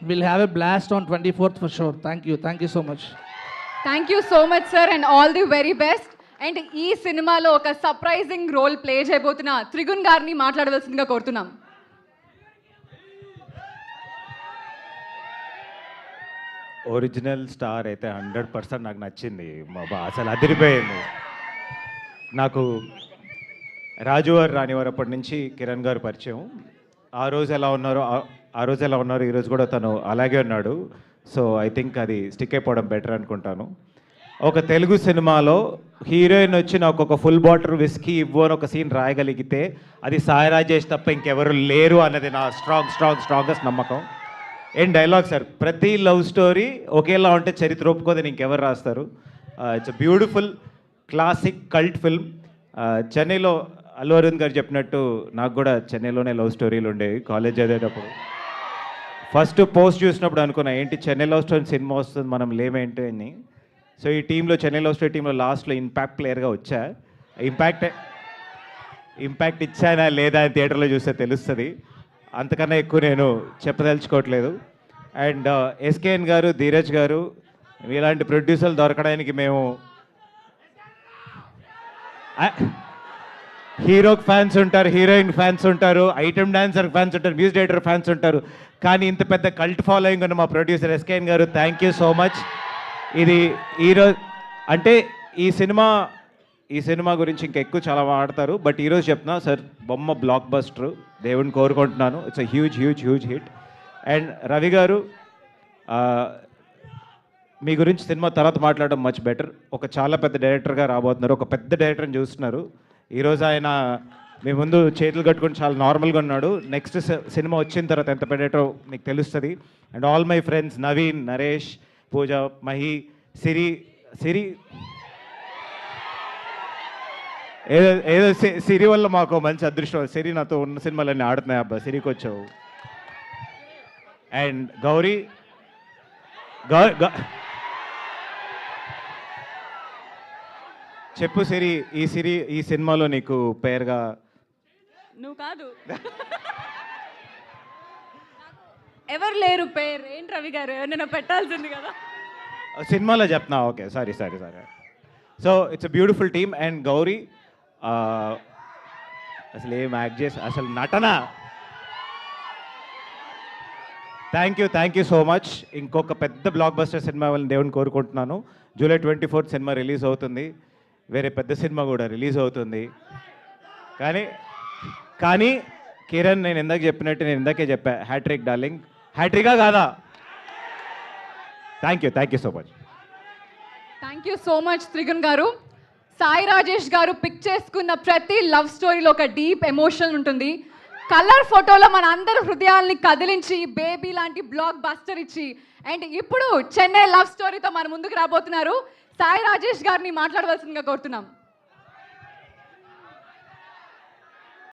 We'll have a blast on 24th for sure. Thank you so much. Thank you so much sir and all the very best. And ఈ సినిమాలో ఒక surprising role play చేయబోతున్న త్రిగుణ్ గారిని మాట్లాడవలసిందిగా కోరుతున్నాం. Original star అయితే 100% నాకు నచ్చింది. అసలు అదిరిపోయింది. నాకు రాజువారు రానివారు అప్పటి నుంచి కిరణ్ గారు పరిచయం. ఆ రోజు ఎలా ఉన్నారో ఈరోజు కూడా తను అలాగే ఉన్నాడు. సో ఐ థింక్ అది స్టిక్ అయిపోవడం బెటర్ అనుకుంటాను. ఒక తెలుగు సినిమాలో హీరోయిన్ వచ్చి నాకు ఒక ఫుల్ బాటిల్ విస్కీ ఇవ్వు అని ఒక సీన్ రాయగలిగితే అది సాయి రాజేష్ తప్ప ఇంకెవరు లేరు అన్నది నా స్ట్రాంగెస్ట్ నమ్మకం. ఏం డైలాగ్ సార్, ప్రతి లవ్ స్టోరీ ఒకేలా ఉంటే చరిత్ర ఒప్పుకోదని ఇంకెవరు రాస్తారు. It's beautiful classic cult film. చెన్నైలో అల్లు అరవింద్ గారు చెప్పినట్టు నాకు కూడా చెన్నైలోనే లవ్ స్టోరీలు ఉండేవి కాలేజ్ చదివేటప్పుడు. ఫస్ట్ పోస్ట్ చూసినప్పుడు అనుకున్నా ఏంటి చెన్నై లవ్ స్టోరీ సినిమా వస్తుంది మనం లేమేంటి అని. సో ఈ టీంలో చెన్నై లవ్ స్టోరీ టీంలో లాస్ట్లో ఇంపాక్ట్ ప్లేయర్గా వచ్చా. ఇంపాక్ట్ ఇచ్చానా లేదా అని థియేటర్లో చూస్తే తెలుస్తుంది. అంతకన్నా ఎక్కువ నేను చెప్పదలుచుకోవట్లేదు. అండ్ ఎస్కేఎన్ గారు, ధీరజ్ గారు, ఇలాంటి ప్రొడ్యూసర్లు దొరకడానికి మేము హీరోకి ఫ్యాన్స్ ఉంటారు, హీరోయిన్ ఫ్యాన్స్ ఉంటారు, ఐటమ్ డాన్సర్ ఫ్యాన్స్ ఉంటారు, మ్యూజిక్ డైరెక్టర్ ఫ్యాన్స్ ఉంటారు. కానీ ఇంత పెద్ద కల్ట్ ఫాలోయింగ్ ఉన్న మా ప్రొడ్యూసర్ ఎస్కేఎన్ గారు, థ్యాంక్ యూ సో మచ్. ఇది ఈరోజు అంటే ఈ సినిమా గురించి ఇంకా ఎక్కువ చాలా వాడతారు. బట్ ఈరోజు చెప్తున్నా సార్, బొమ్మ బ్లాక్ బస్టర్, దేవుడిని కోరుకుంటున్నాను. It's a huge hit. And Ravi గారు, మీ గురించి సినిమా తర్వాత మాట్లాడడం మచ్ బెటర్. ఒక చాలా పెద్ద డైరెక్టర్గా రాబోతున్నారు, ఒక పెద్ద డైరెక్టర్ని చూస్తున్నారు. ఈరోజు ఆయన మీ ముందు చేతులు కట్టుకుని చాలా నార్మల్గా ఉన్నాడు. నెక్స్ట్ సినిమా వచ్చిన తర్వాత ఎంత పెద్ద డైరెక్టర్ మీకు తెలుస్తుంది. And all my friends Naveen, Naresh, Pooja, Mahi, Siri ఏదో సిరి వల్ల మాకు మంచి అదృష్టం. సిరి నాతో ఉన్న సినిమాలన్నీ ఆడుతున్నాయి అబ్బా, సిరికి వచ్చావు. అండ్ గౌరీ చెప్పు సిరి, ఈ సినిమాలో నీకు పేరుగా నువ్వు కాదు ఎవరు లేరు పేరు. ఏంటి రవి గారు, ఎవరైనా పెట్టాల్సింది కదా సినిమాలో చెప్తున్నా. Okay, sorry. So it's a beautiful team. And Gauri అసలు ఏం యాక్ట్ చేసి అసలు నటన. Thank you so much. ఇంకొక పెద్ద బ్లాక్ బస్టర్ సినిమా వాళ్ళని దేవుని కోరుకుంటున్నాను. జూలై 24th సినిమా రిలీజ్ అవుతుంది. వేరే పెద్ద సినిమా కూడా రిలీజ్ అవుతుంది. కానీ కిరణ్, నేను ఇందాకే చెప్పా హ్యాట్రిక్ డార్లింగ్. హ్యాట్రికా కాదా? Thank you so much. Thank you so much Trigun garu. Sai Rajesh గారు పిక్ చేసుకున్న ప్రతి లవ్ స్టోరీలో ఒక డీప్ ఎమోషన్ ఉంటుంది. కలర్ ఫోటోలో మన అందరి హృదయాల్ని కదిలించి బేబీ లాంటి బ్లాక్ బస్టర్ ఇచ్చి అండ్ ఇప్పుడు చెన్నై లవ్ స్టోరీతో మన ముందుకు రాబోతున్నారు. సాయి రాజేష్ గారిని మాట్లాడవలసిందిగా కోరుతున్నాం.